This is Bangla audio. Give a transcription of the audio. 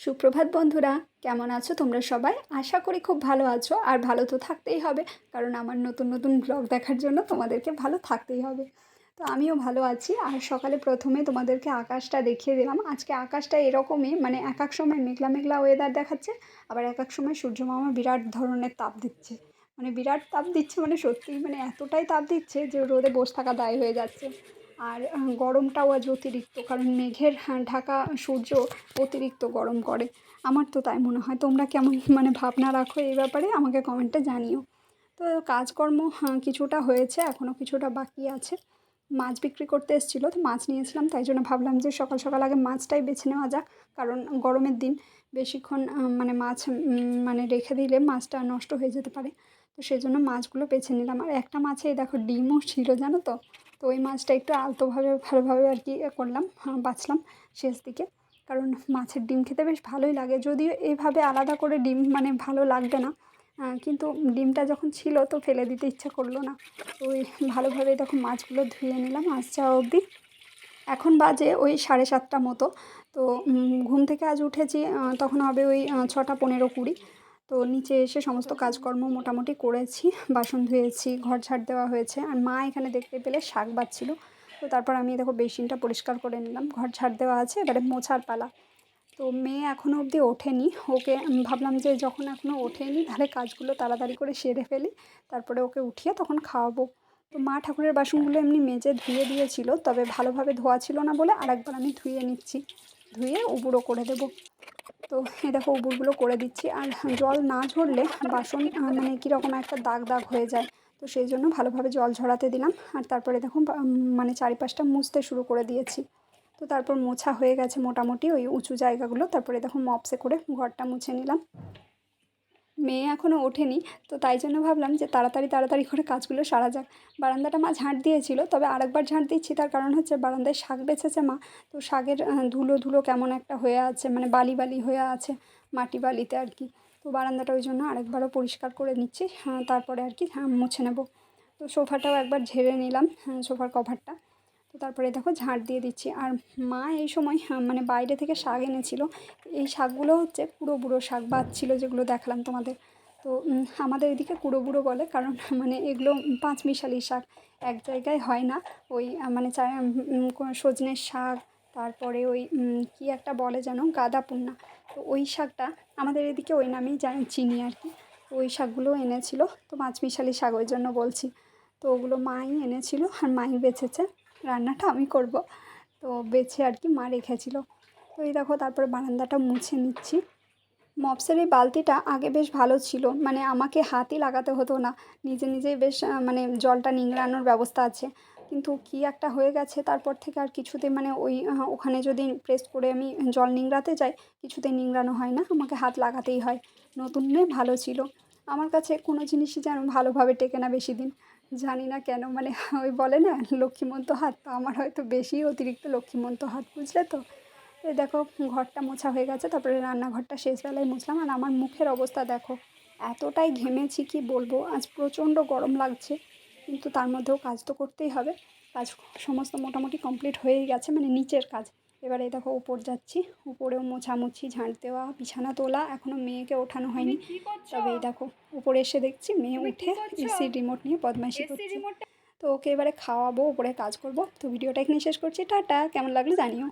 সুপ্রভাত বন্ধুরা, কেমন আছো তোমরা সবাই? আশা করি খুব ভালো আছো, আর ভালো তো থাকতেই হবে, কারণ আমার নতুন নতুন ব্লগ দেখার জন্য তোমাদেরকে ভালো থাকতেই হবে। তো আমিও ভালো আছি। আর সকালে প্রথমে তোমাদেরকে আকাশটা দেখিয়ে দিলাম। আজকে আকাশটা এরকমই, মানে এক এক সময় মেঘলা মেঘলা ওয়েদার দেখাচ্ছে, আবার এক এক সময় সূর্যমামা বিরাট ধরনের তাপ দিচ্ছে। মানে বিরাট তাপ দিচ্ছে, মানে সত্যিই মানে এতটাই তাপ দিচ্ছে যে রোদে বসে থাকা দায় হয়ে যাচ্ছে। আর গরমটাও আজ অতিরিক্ত, কারণ মেঘের ঢাকা সূর্য অতিরিক্ত গরম করে। আমার তো তাই মনে হয়। তোমরা কেমন মানে ভাবনা রাখো এই ব্যাপারে আমাকে কমেন্টে জানিও। তো কাজকর্ম কিছুটা হয়েছে, এখনও কিছুটা বাকি আছে। মাছ বিক্রি করতে এসেছিলো, তো মাছ নিয়েছিলাম, তাই জন্য ভাবলাম যে সকাল সকাল আগে মাছটাই বেছে নেওয়া যাক। কারণ গরমের দিন বেশিক্ষণ মানে মাছ মানে রেখে দিলে মাছটা নষ্ট হয়ে যেতে পারে। তো সেই জন্য মাছগুলো বেছে নিলাম। আর একটা মাছেই দেখো ডিমও ছিল, জানো তো। তো ওই মাছটা একটু আলতোভাবে ভালোভাবে আর কি করলাম, বাছলাম শেষ দিকে। কারণ মাছের ডিম খেতে বেশ ভালোই লাগে, যদিও এইভাবে আলাদা করে ডিম মানে ভালো লাগবে না। কিন্তু ডিমটা যখন ছিল তো ফেলে দিতে ইচ্ছা করলো না। তো ওই ভালোভাবে তখন মাছগুলো ধুয়ে নিলাম মাছ যাওয়া অবধি। এখন বাজে ওই 7:30 মতো। তো ঘুম থেকে আজ উঠেছি তখন হবে ওই 6:15-20। তো নিচে এসে সমস্ত কাজকর্ম মোটামুটি করেছি, বাসন ধুয়েছি, ঘর ঝাড় দেওয়া হয়েছে। আর মা এখানে দেখতে পেলে শাক বাছছিল। তো তারপর আমি দেখো বেসিনটা পরিষ্কার করে নিলাম, ঘর ঝাড় দেওয়া আছে, এবারে মোছার পালা। তো মেয়ে এখনও অবধি ওঠেনি। ওকে ভাবলাম যে যখন এখনও ওঠেনি তাহলে কাজগুলো তাড়াতাড়ি করে সেরে ফেলি, তারপরে ওকে উঠিয়ে তখন খাওয়াবো। তো মা ঠাকুরের বাসনগুলো এমনি মেজে ধুয়ে দিয়েছিল, তবে ভালোভাবে ধোয়া ছিল না বলে আরেকবার আমি ধুয়ে নিচ্ছি, ধুয়ে উবুড়ো করে দেবো। তো এই দেখো উবুরগুলো করে দিচ্ছি। আর জল না ঝরলে বাসন মানে কীরকম একটা দাগ দাগ হয়ে যায়। তো সেই জন্য ভালোভাবে জল ঝরাতে দিলাম। আর তারপরে দেখো মানে চারিপাশটা মুছতে শুরু করে দিয়েছি। তো তারপর মোছা হয়ে গেছে মোটামুটি ওই উঁচু জায়গাগুলো। তারপরে দেখো মপসে করে ঘরটা মুছে নিলাম। মেয়ে এখনও ওঠেনি, তো তাই জন্য ভাবলাম যে তাড়াতাড়ি তাড়াতাড়ি করে কাজগুলো সারা যাক। বারান্দাটা মা ঝাঁট দিয়েছিল, তবে আরেকবার ঝাঁট দিচ্ছি, তার কারণ হচ্ছে বারান্দায় শাক বেছেছে মা। তো শাকের ধুলো ধুলো কেমন একটা হয়ে আছে, মানে বালি বালি হয়ে আছে, মাটি বালিতে আর কি। তো বারান্দাটা ওই জন্য আরেকবারও পরিষ্কার করে নিচ্ছি, তারপরে আর কি মুছে নেব। তো সোফাটাও একবার ঝেড়ে নিলাম, সোফার কভারটা। তো তারপরে দেখো ঝাঁট দিয়ে দিচ্ছি। আর মা এই সময় মানে বাইরে থেকে শাক এনেছিল। এই শাকগুলো হচ্ছে কুড়ো বুড়ো শাক বাছছিল, যেগুলো দেখালাম তোমাদের। তো আমাদের এদিকে কুড়ো বুড়ো বলে, কারণ মানে এগুলো পাঁচমিশালি শাক, এক জায়গায় হয় না। ওই মানে সজনের শাক, তারপরে ওই কী একটা বলে যেন গাঁদা পুন্না। তো ওই শাকটা আমাদের এদিকে ওই নামেই চিনি আর কি। তো ওই শাকগুলো এনেছিল, তো পাঁচমিশালি শাক ওই জন্য বলছি। তো ওগুলো মাই এনেছিল আর মাই বেছেছে, রান্নাটা আমি করব। তো বেছে আর কি মা রেখেছিল। তো এই দেখো তারপরে বারান্দাটা মুছে নিচ্ছি। মপসের এই বালতিটা আগে বেশ ভালো ছিল, মানে আমাকে হাতই লাগাতে হতো না, নিজে নিজেই বেশ মানে জলটা নিংড়ানোর ব্যবস্থা আছে। কিন্তু কী একটা হয়ে গেছে তারপর থেকে আর কিছুতেই মানে ওই ওখানে যদি প্রেস করে আমি জল নিংড়াতে যাই, কিছুতেই নিংড়ানো হয় না, আমাকে হাত লাগাতেই হয়। নতুনে ভালো ছিল। আমার কাছে কোনো জিনিসই যেন ভালোভাবে টেকে না বেশি দিন, জানি না কেন। মানে ওই বলে না লক্ষ্মীমন্ত হাত, তো আমার হয়তো বেশি অতিরিক্ত লক্ষ্মীমন্ত হাত, বুঝলে তো। এই দেখো ঘরটা মোছা হয়ে গেছে, তারপরে রান্নাঘরটা শেষবেলায় মুছলাম। আর আমার মুখের অবস্থা দেখো, এতটাই ঘেমেছি কি বলবো। আজ প্রচণ্ড গরম লাগছে, কিন্তু তার মধ্যেও কাজ তো করতেই হবে। কাজ সমস্ত মোটামুটি কমপ্লিট হয়েই গেছে, মানে নিচের কাজ। এবারে দেখো উপর যাচ্ছি, উপরেও মোছামুছি, ঝাঁট দেওয়া, বিছানা তোলা, এখনও মেয়েকে ওঠানো হয়নি। তবে এই দেখো উপরে এসে দেখছি মেয়ে উঠে এসির রিমোট নিয়ে বদমাইশি করছে। তো ওকে এবারে খাওয়াবো, উপরে কাজ করব। তো ভিডিওটা এখানে শেষ করছি, টাটা। কেমন লাগলো জানিও।